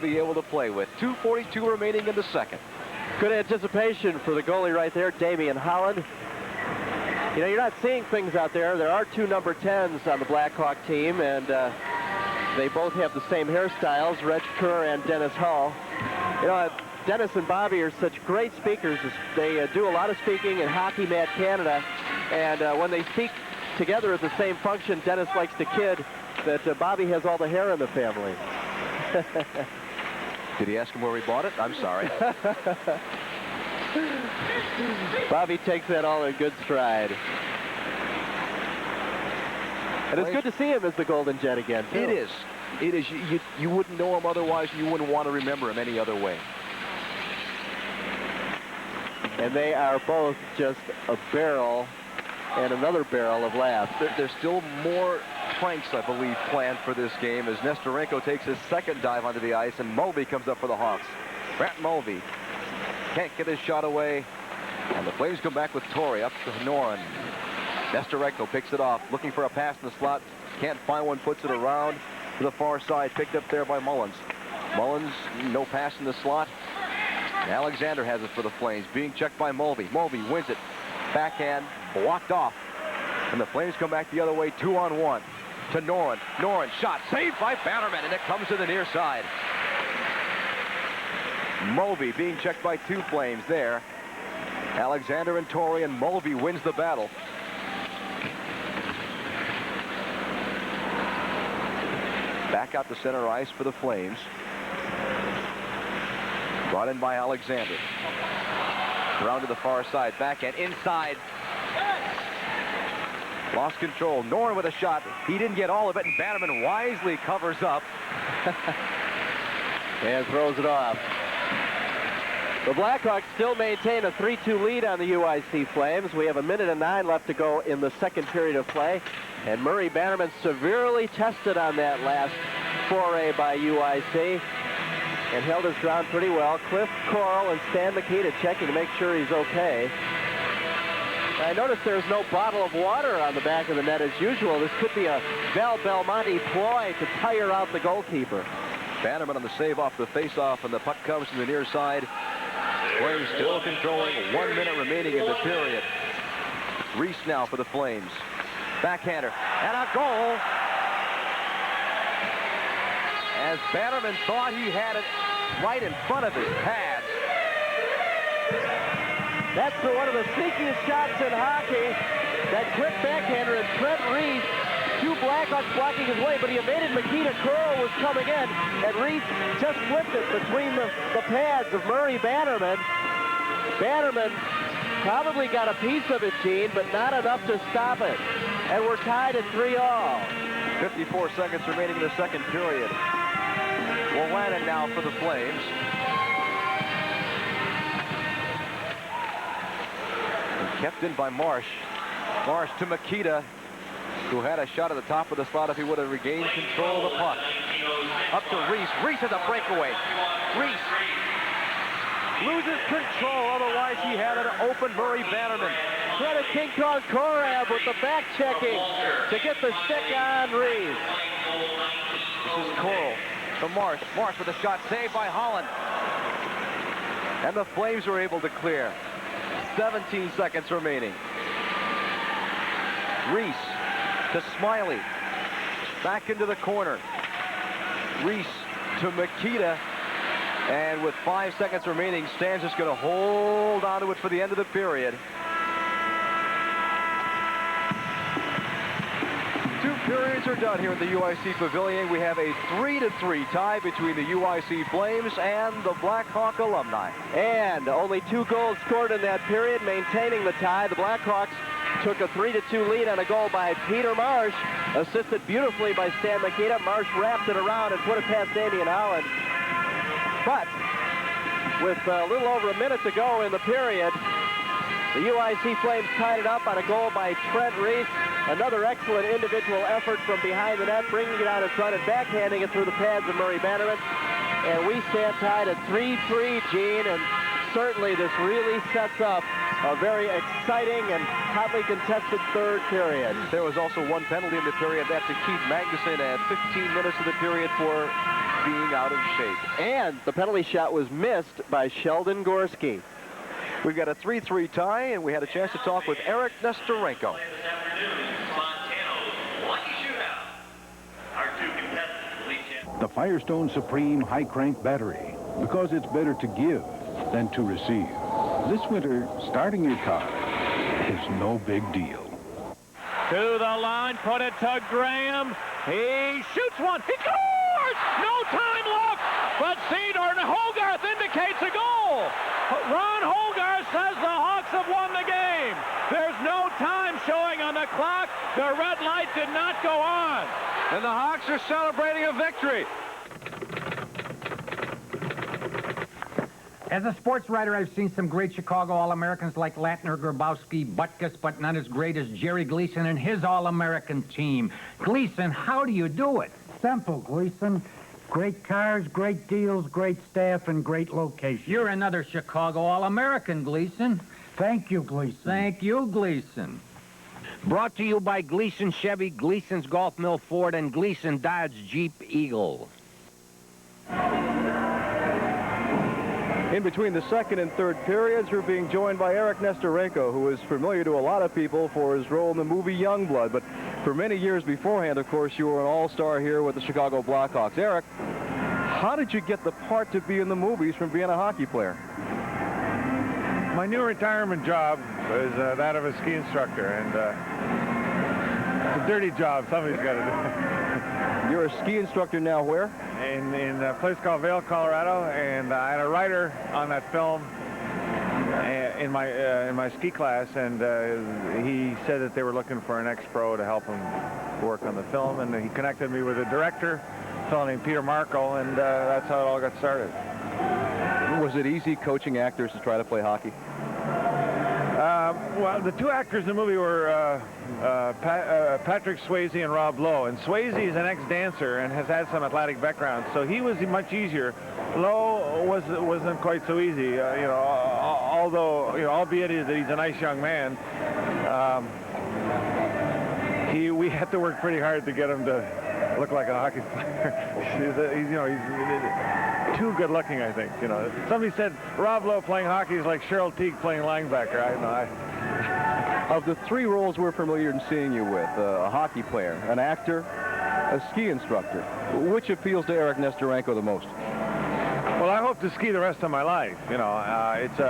be able to play with. 2:42 remaining in the second. Good anticipation for the goalie right there, Damian Holland. You know, you're not seeing things out there. There are two number 10s on the Blackhawk team, and they both have the same hairstyles, Reg Kerr and Dennis Hull. You know, Dennis and Bobby are such great speakers. They do a lot of speaking in Hockey Mat Canada, and when they speak together at the same function, Dennis likes to kid that Bobby has all the hair in the family. Did he ask him where he bought it? I'm sorry. Bobby takes that all in good stride. And it's good to see him as the Golden Jet again, too. It is. It is. You wouldn't know him otherwise. You wouldn't want to remember him any other way. And they are both just a barrel and another barrel of laughs. There's still more pranks, I believe, planned for this game as Nestorenko takes his second dive onto the ice and Mulvey comes up for the Hawks. Brett Mulvey can't get his shot away, and the Flames come back with Torrey up to Noren. Nestorenko picks it off, looking for a pass in the slot. Can't find one, puts it around to the far side, picked up there by Mullins. Mullins, no pass in the slot. And Alexander has it for the Flames, being checked by Mulvey. Mulvey wins it, backhand, blocked off. And the Flames come back the other way, 2-on-1 to Noren. Noren, shot, saved by Bannerman, and it comes to the near side. Mulvey being checked by two Flames there. Alexander and Torrey, and Mulvey wins the battle. Back out to center ice for the Flames. Brought in by Alexander. Around to the far side, backhand, inside. Lost control. Noren with a shot. He didn't get all of it, and Bannerman wisely covers up. And throws it off. The Blackhawks still maintain a 3-2 lead on the UIC Flames. We have 1:09 left to go in the second period of play. And Murray Bannerman severely tested on that last foray by UIC and held his ground pretty well. Cliff Coral and Stan Mikita checking to make sure he's okay. I noticed there's no bottle of water on the back of the net as usual. This could be a Val Belmonte ploy to tire out the goalkeeper. Bannerman on the save off the face-off, and the puck comes to the near side. Flames still controlling. 1 minute remaining in the period. Reese now for the Flames. Backhander, and a goal. As Bannerman thought he had it right in front of his pads. That's for one of the sneakiest shots in hockey. That quick backhander, and Trent Reese, two Blackhawks blocking his way, but he evaded Mikita. Curl was coming in, and Reese just flipped it between the pads of Murray Bannerman. Bannerman probably got a piece of it, Gene, but not enough to stop it. And we're tied at 3-all. 54 seconds remaining in the second period. Wolanin now for the Flames. Kept in by Marsh. Marsh to Mikita, who had a shot at the top of the slot if he would have regained control of the puck. Up to Reese. Reese has a breakaway. Reese loses control, otherwise he had an open Murray Bannerman. Credit King Kong Korab with the back checking to get the stick on Reese. This is Coral to Marsh. Marsh with a shot saved by Holland. And the Flames were able to clear. 17 seconds remaining. Reese to Smiley. Back into the corner. Reese to Mikita. And with 5 seconds remaining, Stan's just going to hold on to it for the end of the period. Two periods are done here at the UIC Pavilion. We have a 3-3 tie between the UIC Flames and the Blackhawk Alumni. And only 2 goals scored in that period, maintaining the tie. The Blackhawks took a 3-2 lead on a goal by Peter Marsh, assisted beautifully by Stan Mikita. Marsh wrapped it around and put it past Damian Holland. But with a little over a minute to go in the period, the UIC Flames tied it up on a goal by Trent Reese. Another excellent individual effort from behind the net, bringing it out in front and backhanding it through the pads of Murray Bannerman. And we stand tied at 3-3, Gene, and certainly this really sets up a very exciting and hotly contested third period. There was also one penalty in the period. That's to Keith Magnuson at 15 minutes of the period for being out of shape. And the penalty shot was missed by Sheldon Gorski. We've got a 3-3 tie, and we had a chance to talk with Eric Nestorenko. The Firestone Supreme High Crank Battery, because it's better to give than to receive. This winter, starting your car is no big deal. To the line, put it to Graham. He shoots one. He scores! No time left, but Cedar Hogarth indicates a goal. Ron Hogarth says the Hawks have won the game. There's no time showing on the clock. The red light did not go on. And the Hawks are celebrating a victory. As a sports writer, I've seen some great Chicago All-Americans like Latner, Grabowski, Butkus, but not as great as Jerry Gleason and his All-American team. Gleason, how do you do it? Simple, Gleason. Great cars, great deals, great staff, and great location. You're another Chicago All-American, Gleason. Thank you, Gleason. Thank you, Gleason. Brought to you by Gleason Chevy, Gleason's Golf Mill Ford, and Gleason Dodge Jeep Eagle. In between the second and third periods, we're being joined by Eric Nestorenko, who is familiar to a lot of people for his role in the movie Youngblood. But for many years beforehand, of course, you were an all-star here with the Chicago Blackhawks. Eric, how did you get the part to be in the movies from being a hockey player? My new retirement job is that of a ski instructor, and it's a dirty job. Somebody's got to do it. You're a ski instructor now where? In a place called Vail, Colorado, and I had a writer on that film in my ski class, and he said that they were looking for an ex-pro to help him work on the film, and he connected me with a director, a fellow named Peter Markle, and that's how it all got started. Was it easy coaching actors to try to play hockey? Well, the two actors in the movie were Patrick Swayze and Rob Lowe. And Swayze is an ex-dancer and has had some athletic background, so he was much easier. Lowe wasn't quite so easy, although, albeit that he's a nice young man. We had to work pretty hard to get him to look like a hockey player. He's too good looking, I think. Somebody said Rob Lowe playing hockey is like Cheryl Teague playing linebacker. Of the three roles we're familiar in seeing you with, a hockey player, an actor, a ski instructor, which appeals to Eric Nestorenko the most? Well, I hope to ski the rest of my life. It's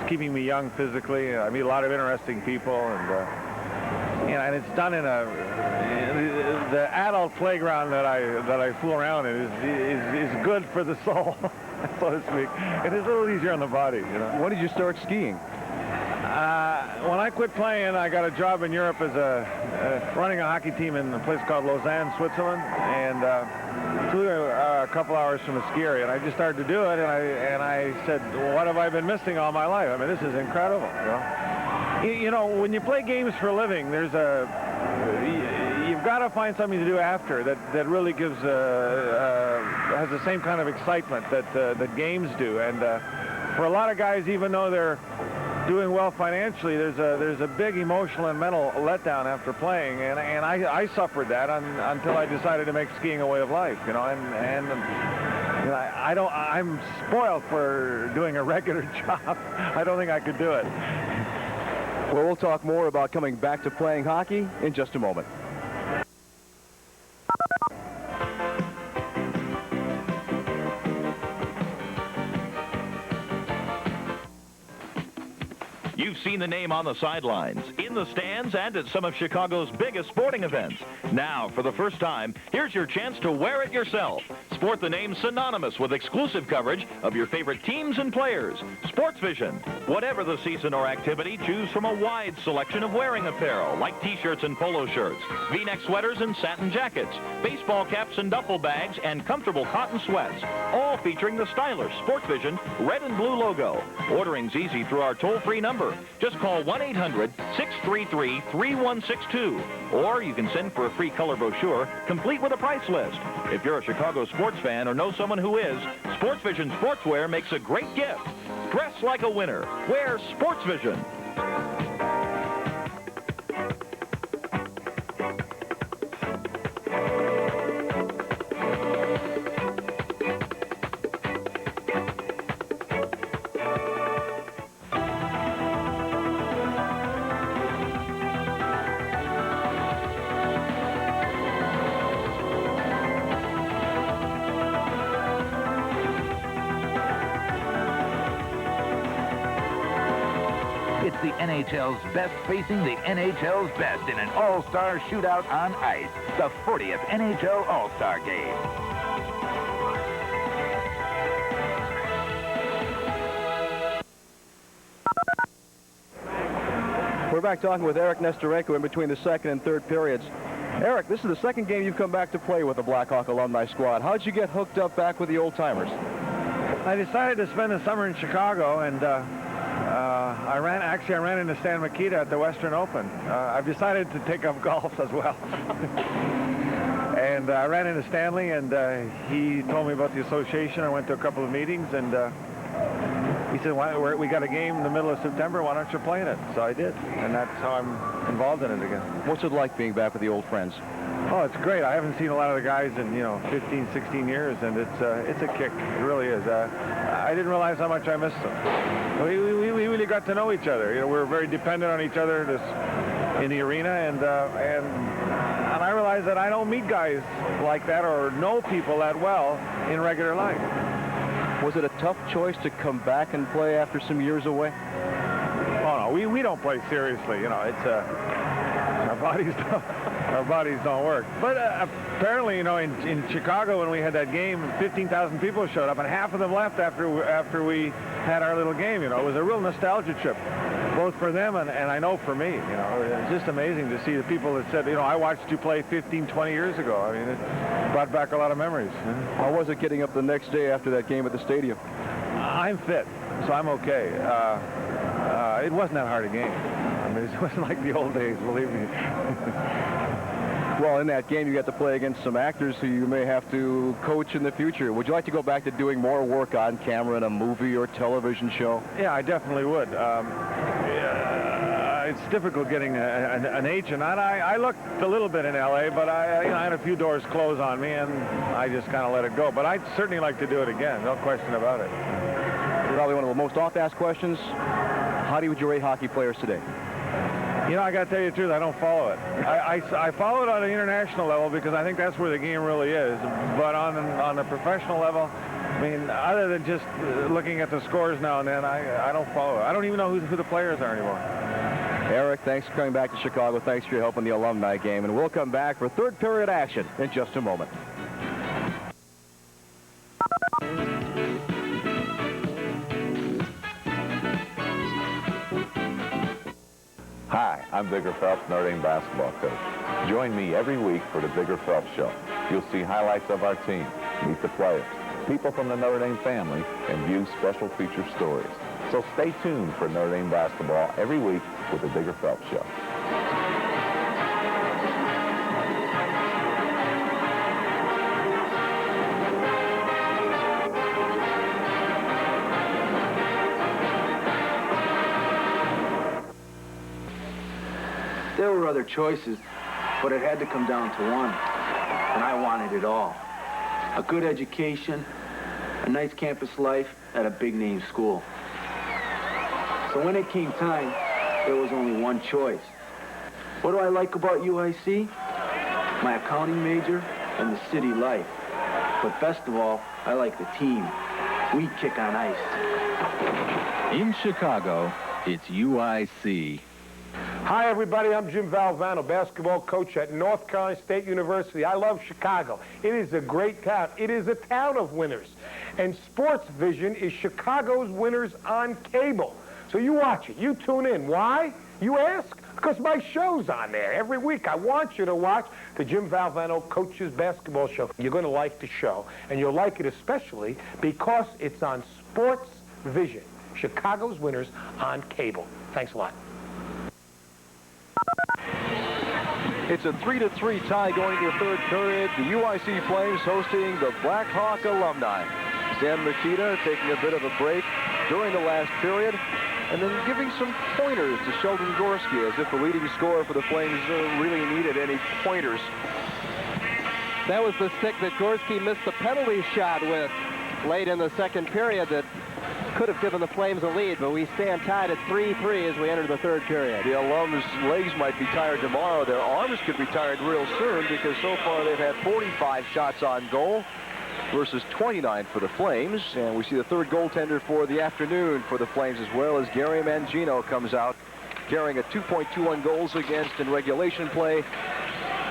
keeping me young physically. I meet a lot of interesting people, and it's done in the adult playground that I fool around in is good for the soul, so to speak. It is a little easier on the body. When did you start skiing? When I quit playing, I got a job in Europe as running a hockey team in a place called Lausanne, Switzerland, and flew a couple hours from a ski area, and I just started to do it, and I said, well, what have I been missing all my life? I mean, this is incredible. When you play games for a living, you've got to find something to do after that really gives has the same kind of excitement that games do, and for a lot of guys, even though they're doing well financially, there's a big emotional and mental letdown after playing, and I suffered that until I decided to make skiing a way of life, I'm spoiled for doing a regular job. I don't think I could do it. Well, we'll talk more about coming back to playing hockey in just a moment. You've seen the name on the sidelines, in the stands, and at some of Chicago's biggest sporting events. Now, for the first time, here's your chance to wear it yourself. Sport the name synonymous with exclusive coverage of your favorite teams and players. Sports Vision. Whatever the season or activity, choose from a wide selection of wearing apparel, like T-shirts and polo shirts, V-neck sweaters and satin jackets, baseball caps and duffel bags, and comfortable cotton sweats, all featuring the stylish Sports Vision red and blue logo. Ordering's easy through our toll-free number. Just call 1-800-633-3162. Or you can send for a free color brochure, complete with a price list. If you're a Chicago sports fan or know someone who is, Sports Vision Sportswear makes a great gift. Dress like a winner. Wear Sports Vision. the NHL's best facing the NHL's best in an all-star shootout on ice. The 40th NHL All-Star Game. We're back talking with Eric Nestorenko in between the second and third periods. Eric, this is the second game you've come back to play with the Blackhawk Alumni squad. How'd you get hooked up back with the old-timers? I decided to spend the summer in Chicago, and I ran into Stan Mikita at the Western Open. I've decided to take up golf as well. And I ran into Stanley, and he told me about the association. I went to a couple of meetings, and he said, we got a game in the middle of September. Why don't you play in it? So I did, and that's how I'm involved in it again. What's it like being back with the old friends? Oh, it's great. I haven't seen a lot of the guys in, 15, 16 years, and it's a kick. It really is. I didn't realize how much I missed them. We really got to know each other. We're very dependent on each other in the arena, and I realized that I don't meet guys like that or know people that well in regular life. Was it a tough choice to come back and play after some years away? Oh, no, we don't play seriously. It's our bodies don't work. But apparently, in Chicago when we had that game, 15,000 people showed up, and half of them left after we had our little game. It was a real nostalgia trip, both for them and I know for me. It's just amazing to see the people that said, I watched you play 15, 20 years ago. I mean, it brought back a lot of memories. How was it getting up the next day after that game at the stadium? I'm fit, so I'm okay. It wasn't that hard a game. I mean, it wasn't like the old days, believe me. Well, in that game, you got to play against some actors who you may have to coach in the future. Would you like to go back to doing more work on camera in a movie or television show? Yeah, I definitely would. It's difficult getting an agent. I looked a little bit in L.A., but I had a few doors closed on me, and I just kind of let it go. But I'd certainly like to do it again, no question about it. Probably one of the most oft-asked questions. How do you rate hockey players today? I got to tell you the truth, I don't follow it. I follow it on an international level because I think that's where the game really is. But on the professional level, I mean, other than just looking at the scores now and then, I don't follow it. I don't even know who the players are anymore. Eric, thanks for coming back to Chicago. Thanks for your help in the alumni game. And we'll come back for third period action in just a moment. Hi, I'm Bigger Phelps, Notre Dame basketball coach. Join me every week for the Bigger Phelps Show. You'll see highlights of our team, meet the players, people from the Notre Dame family, and view special feature stories. So stay tuned for Notre Dame basketball every week with the Bigger Phelps Show. There were other choices, but it had to come down to one, and I wanted it all. A good education, a nice campus life at a big-name school. So when it came time, there was only one choice. What do I like about UIC? My accounting major and the city life. But best of all, I like the team. We kick on ice. In Chicago, it's UIC. Hi, everybody. I'm Jim Valvano, basketball coach at North Carolina State University. I love Chicago. It is a great town. It is a town of winners. And Sports Vision is Chicago's Winners on cable. So you watch it. You tune in. Why, you ask? Because my show's on there every week. I want you to watch the Jim Valvano Coaches Basketball Show. You're going to like the show, and you'll like it especially because it's on Sports Vision, Chicago's Winners on cable. Thanks a lot. It's a 3-3 tie going into the third period. The UIC Flames hosting the Blackhawk Alumni. Stan Mikita taking a bit of a break during the last period and then giving some pointers to Sheldon Gorski as if the leading scorer for the Flames really needed any pointers. That was the stick that Gorski missed the penalty shot with late in the second period that could have given the Flames a lead, but we stand tied at 3-3 as we enter the third period. The alums' legs might be tired tomorrow. Their arms could be tired real soon because so far they've had 45 shots on goal versus 29 for the Flames. And we see the third goaltender for the afternoon for the Flames as well as Gary Mangino comes out carrying a 2.21 goals against in regulation play.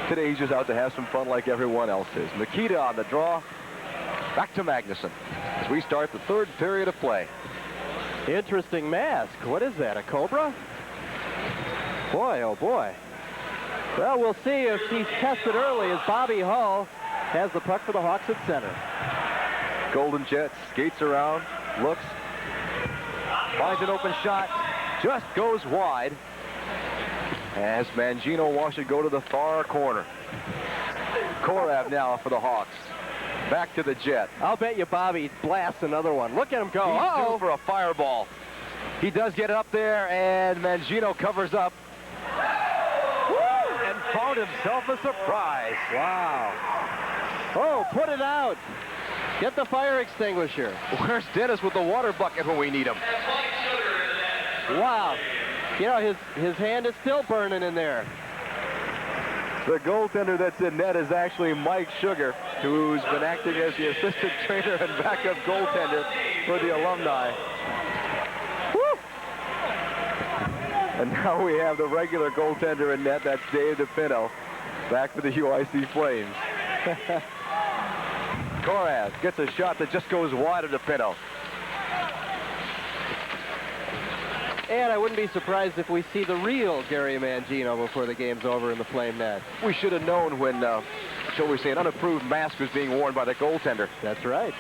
Today he's just out to have some fun like everyone else is. Makita on the draw. Back to Magnuson as we start the third period of play. Interesting mask. What is that, a cobra? Boy, oh boy. Well, we'll see if he's tested early as Bobby Hull has the puck for the Hawks at center. Golden Jet skates around, looks, finds an open shot, just goes wide as Mangino wants to go to the far corner. Korab now for the Hawks. Back to the Jet. I'll bet you Bobby blasts another one. Look at him go. He's due for a fireball. He does get it up there, and Mangino covers up. And found himself a surprise. Wow. Oh, put it out. Get the fire extinguisher. Where's Dennis with the water bucket when we need him? Wow. You know, his hand is still burning in there. The goaltender that's in net is actually Mike Sugar, who's been acting as the assistant trainer and backup goaltender for the Alumni. Woo! And now we have the regular goaltender in net. That's Dave DePinto, back for the UIC Flames. Korab gets a shot that just goes wide of DePinto. And I wouldn't be surprised if we see the real Gary Mangino before the game's over in the Flame net. We should have known when, shall we say, an unapproved mask was being worn by the goaltender. That's right.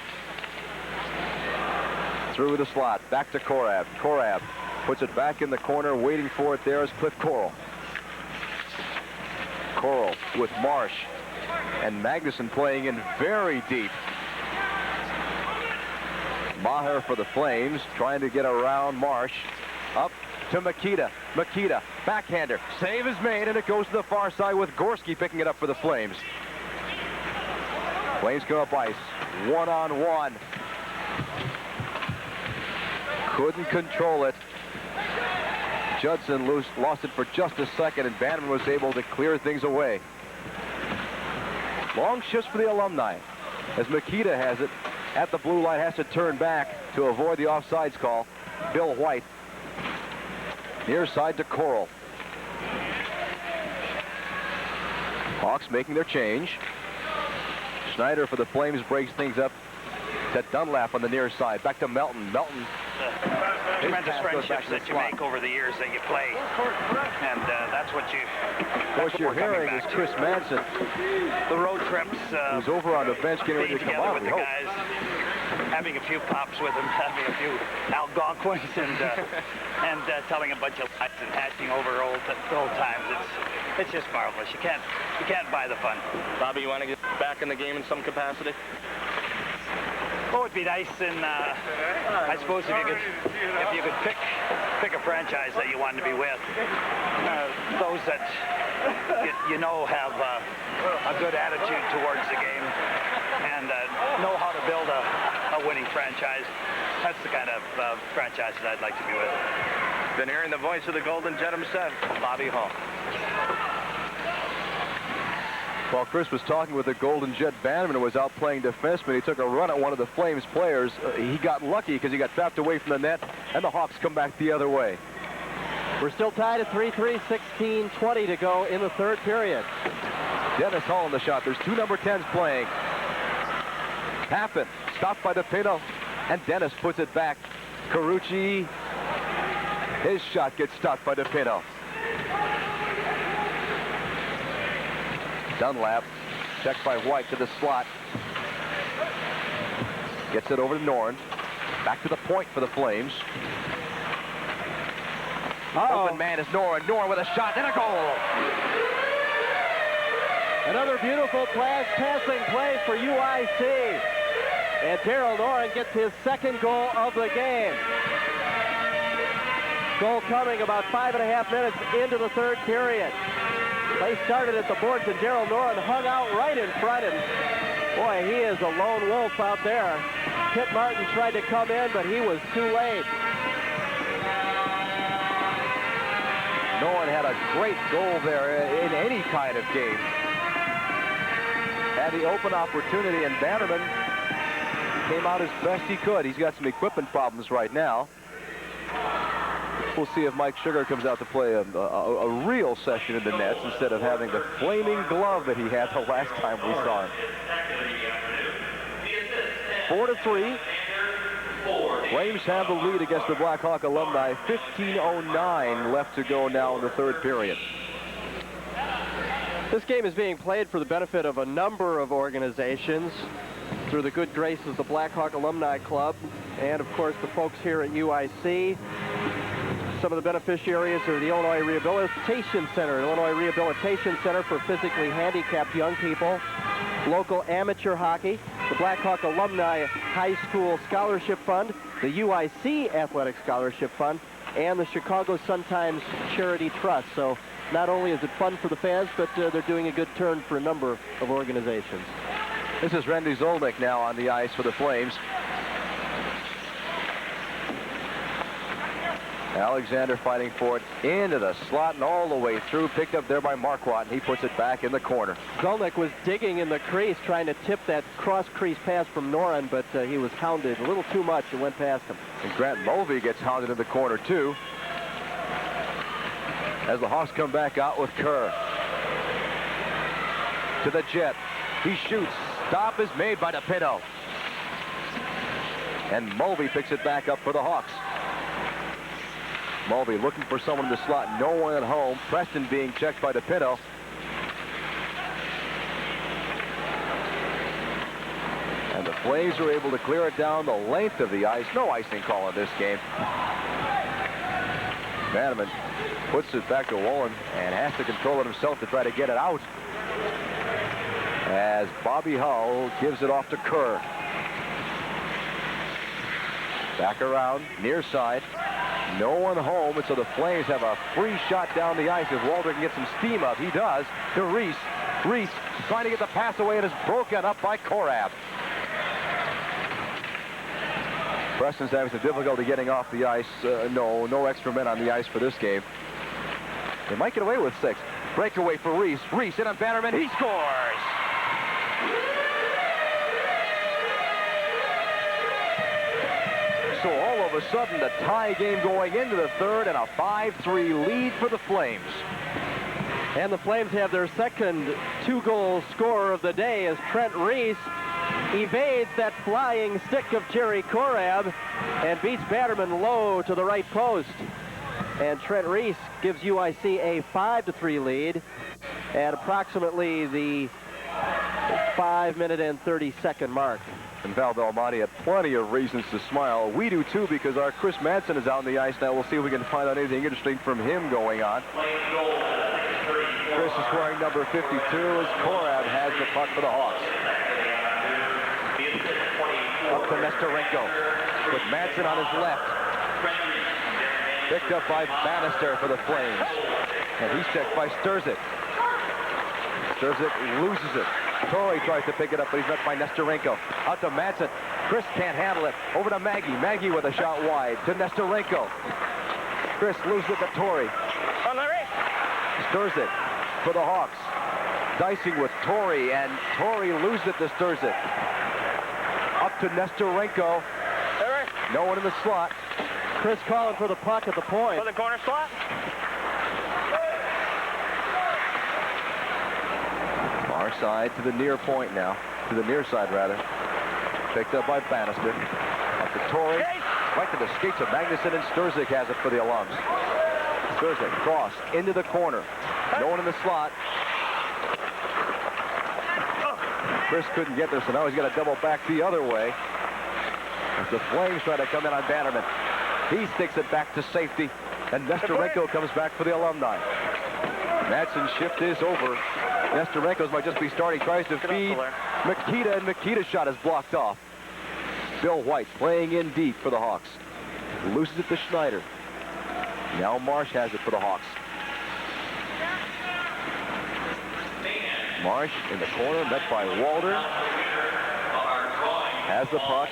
Through the slot, back to Korab. Korab puts it back in the corner, waiting for it there is Cliff Coral. Coral with Marsh. And Magnuson playing in very deep. Maher for the Flames, trying to get around Marsh. Up to Makita. Makita, backhander. Save is made, and it goes to the far side with Gorski picking it up for the Flames. Flames come up ice. One-on-one. Couldn't control it. Judson lost it for just a second, and Bannerman was able to clear things away. Long shifts for the Alumni as Makita has it at the blue line, has to turn back to avoid the offsides call. Bill White near side to Coral. Hawks making their change. Schneider for the Flames breaks things up to Dunlap on the near side. Back to Melton. Melton. Tremendous friendships that you make over the years that you play, and that's what you. What you're hearing is Chris Manson. The road trips. Who's over on the bench getting ready to come out. With the guys, having a few pops with him, having a few Algonquins, and telling a bunch of lies and hatching over old times. It's just marvelous. You can't buy the fun. Bobby, you want to get back in the game in some capacity? Oh, it'd be nice, and I suppose if you could pick a franchise that you wanted to be with, those that you know have a good attitude towards the game and know how to build a winning franchise. That's the kind of franchise that I'd like to be with. Been hearing the voice of the Golden Jet himself, Bobby Hull. While Chris was talking with the Golden Jet, Bannerman was out playing defenseman. He took a run at one of the Flames players. He got lucky because he got trapped away from the net, and the Hawks come back the other way. We're still tied at 3-3, 16-20 to go in the third period. Dennis Hall in the shot. There's two number 10s playing. Happen, stopped by DePinto, and Dennis puts it back. Karucci, his shot gets stopped by DePinto. Dunlap, checked by White to the slot. Gets it over to Noren. Back to the point for the Flames. Open man is Noren. Noren with a shot and a goal. Another beautiful passing play for UIC. And Daryl Noren gets his second goal of the game. Goal coming about 5.5 minutes into the third period. Play started at the boards, and Daryl Noren hung out right in front. And boy, he is a lone wolf out there. Kit Martin tried to come in, but he was too late. Noren had a great goal there in any kind of game. Had the open opportunity, and Bannerman came out as best he could. He's got some equipment problems right now. We'll see if Mike Sugar comes out to play a real session in the nets instead of having the flaming glove that he had the last time we saw him. 4-3. Flames have the lead against the Blackhawk Alumni. 15:09 left to go now in the third period. This game is being played for the benefit of a number of organizations through the good graces of the Blackhawk Alumni Club and, of course, the folks here at UIC. Some of the beneficiaries are the Illinois Rehabilitation Center, for physically handicapped young people, local amateur hockey, the Blackhawk Alumni High School Scholarship Fund, the UIC Athletic Scholarship Fund, and the Chicago Sun-Times Charity Trust. So not only is it fun for the fans, but they're doing a good turn for a number of organizations. This is Randy Zolnick now on the ice for the Flames. Alexander fighting for it into the slot and all the way through. Picked up there by Marquardt, and he puts it back in the corner. Zolnick was digging in the crease, trying to tip that cross-crease pass from Noren, but he was hounded a little too much and went past him. And Grant Mulvey gets hounded in the corner, too, as the Hawks come back out with Kerr. To the jet. He shoots. Stop is made by DePinto. And Mulvey picks it back up for the Hawks. Mulvey looking for someone in the slot. No one at home. Preston being checked by DePinto. And the Flames are able to clear it down the length of the ice. No icing call in this game. Bannerman puts it back to Wallen and has to control it himself to try to get it out, as Bobby Hull gives it off to Kerr. Back around, near side. No one home, and so the Flames have a free shot down the ice. If Walter can get some steam up, he does. To Reese. Reese trying to get the pass away, and is broken up by Korab. Preston's having some difficulty getting off the ice. No extra men on the ice for this game. They might get away with 6. Breakaway for Reese. Reese in on Bannerman. He scores! So all of a sudden, the tie game going into the third and a 5-3 lead for the Flames. And the Flames have their second 2-goal scorer of the day as Trent Reese evades that flying stick of Jerry Korab and beats Bannerman low to the right post. And Trent Reese gives UIC a 5-3 lead at approximately the 5-minute and 30-second mark. And Val Belmonte had plenty of reasons to smile. We do too, because our Chris Madsen is out on the ice now. We'll see if we can find out anything interesting from him going on. Chris is scoring number 52 as Korab has the puck for the Hawks. Up to Nestorenko with Madsen on his left. Picked up by Bannister for the Flames. And he's checked by Sturzik. Sturzik loses it. Torrey tries to pick it up, but he's met by Nestorenko. Out to Madsen. Chris can't handle it. Over to Maggie. Maggie with a shot wide to Nestorenko. Chris loses it to Torrey. Sturzik for the Hawks. Dicing with Torrey, and Torrey loses it to Sturzik. Up to Nestorenko. No one in the slot. Chris calling for the puck at the point. For the corner slot. Far side to the near point now. To the near side, rather. Picked up by Bannister. Up to Torrey. Right to the skates of Magnuson, and Sturzik has it for the Alums. Sturzik cross into the corner. No one in the slot. Chris couldn't get there, so now he's got to double back the other way. As the Flames try to come in on Bannerman. He sticks it back to safety, and Nestorenko comes back for the Alumni. Madsen's shift is over. Nestorenko's might just be starting. Tries to feed Makita, and Makita's shot is blocked off. Bill White playing in deep for the Hawks. Loses it to Schneider. Now Marsh has it for the Hawks. Marsh in the corner, met by Walter. Has the puck.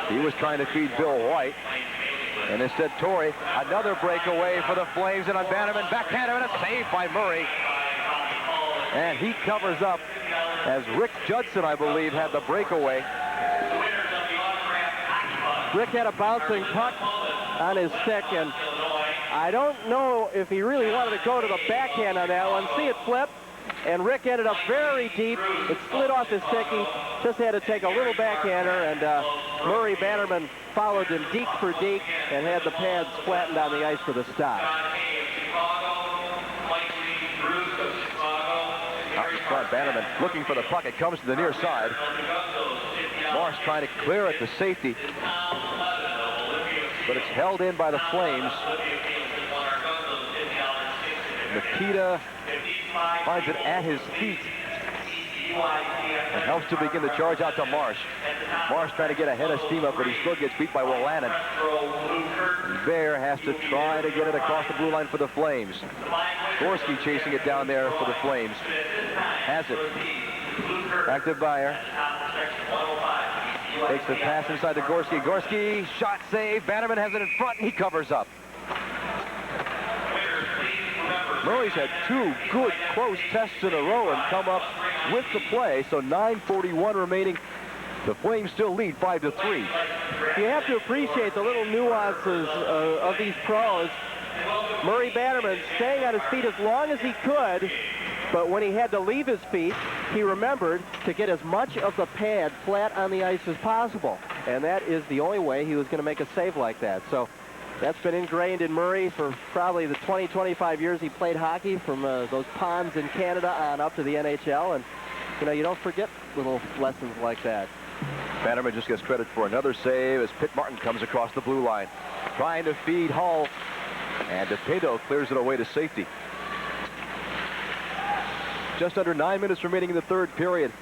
He was trying to feed Bill White. And instead, Torrey, another breakaway for the Flames, and on Bannerman, backhander, and a save by Murray. And he covers up as Rick Judson, I believe, had the breakaway. Rick had a bouncing puck on his stick, and I don't know if he really wanted to go to the backhand on that one. See it flip, and Rick ended up very deep. It slid off his stick. He just had to take a little backhander, and Murray Bannerman followed him deke for deke and had the pads flattened on the ice for the stop. Out in front, Bannerman looking for the puck. It comes to the near side. Morris trying to clear it to safety, but it's held in by the Flames. Nikita finds it at his feet and helps to begin the charge out to Marsh. Marsh trying to get ahead of steam up, but he still gets beat by Wolanin. And Bear has to try to get it across the blue line for the Flames. Gorski chasing it down there for the Flames. Has it. Back to Beyer. Takes the pass inside to Gorski. Gorski, shot save. Bannerman has it in front, and he covers up. Murray's had two good close tests in a row and come up with the play, so 9:41 remaining. The Flames still lead 5-3. You have to appreciate the little nuances of these pros. Murray Bannerman staying on his feet as long as he could, but when he had to leave his feet, he remembered to get as much of the pad flat on the ice as possible. And that is the only way he was going to make a save like that. So that's been ingrained in Murray for probably the 20-25 years he played hockey, from those ponds in Canada on up to the NHL. And, you know, you don't forget little lessons like that. Bannerman just gets credit for another save as Pitt Martin comes across the blue line. Trying to feed Hull. And DePinto clears it away to safety. Just under 9 minutes remaining in the third period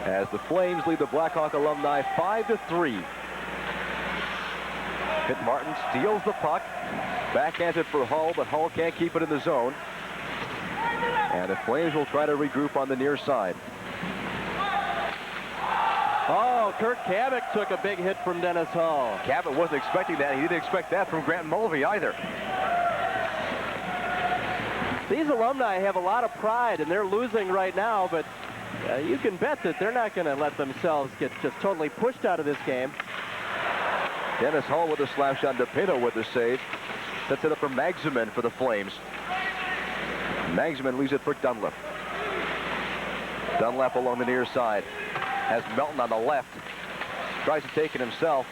as the Flames lead the Blackhawk Alumni 5-3. Pitt Martin steals the puck. Backhands it for Hull, but Hull can't keep it in the zone. And the Flames will try to regroup on the near side. Oh, Kurt Cabot took a big hit from Dennis Hull. Cabot wasn't expecting that. He didn't expect that from Grant Mulvey either. These alumni have a lot of pride, and they're losing right now, but you can bet that they're not going to let themselves get just totally pushed out of this game. Dennis Hull with a slap shot. DePinto with the save. Sets it up for Magsamen for the Flames. Magsamen leaves it for Dunlap. Dunlap along the near side. Has Melton on the left. Tries to take it himself.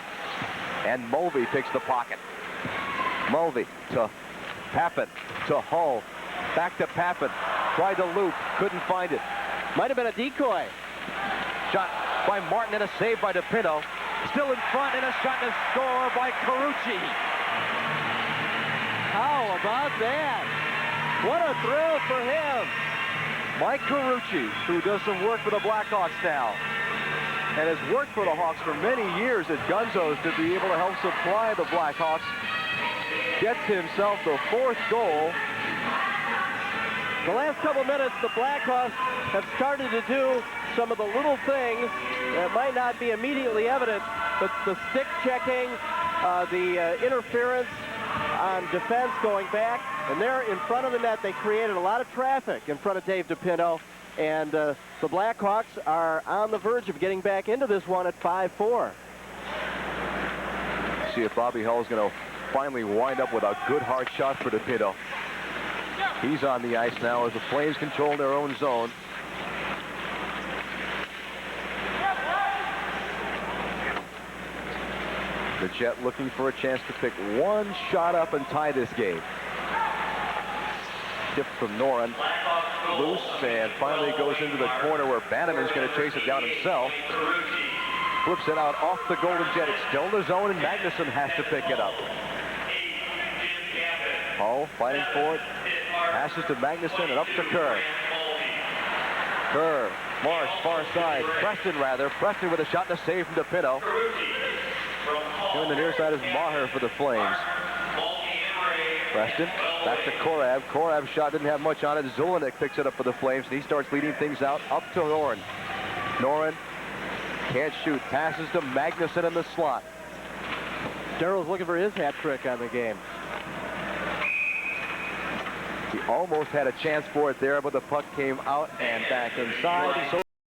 And Mulvey picks the pocket. Mulvey to Pappen to Hull. Back to Pappen. Tried to loop. Couldn't find it. Might have been a decoy. Shot by Martin and a save by DePinto. Still in front and a shot to score by Karucci. How about that? What a thrill for him. Mike Karucci, who does some work for the Blackhawks now, and has worked for the Hawks for many years at Gunzo's to be able to help supply the Blackhawks, gets himself the fourth goal. The last couple minutes, the Blackhawks have started to do some of the little things that might not be immediately evident, but the stick checking, the interference on defense going back, and there in front of the net, they created a lot of traffic in front of Dave DePinto, and the Blackhawks are on the verge of getting back into this one at 5-4. See if Bobby Hull is going to finally wind up with a good hard shot for DePinto. He's on the ice now as the Flames control their own zone. The Jet looking for a chance to pick one shot up and tie this game. Tip from Noren. Loose and finally goes into the corner where Bannerman's going to chase it down himself. Flips it out off the Golden Jet. It's still in the zone and Magnuson has to pick it up. Hull fighting for it. Passes to Magnuson and up to Kerr. Kerr, Marsh, far side. Preston rather. Preston with a shot and a save from DePinto. On the near side is Maher for the Flames. Preston back to Korab. Korab's shot didn't have much on it. Zolnick picks it up for the Flames, and he starts leading things out up to Noren. Noren can't shoot. Passes to Magnuson in the slot. Darrell's looking for his hat trick on the game. He almost had a chance for it there, but the puck came out and back inside. And so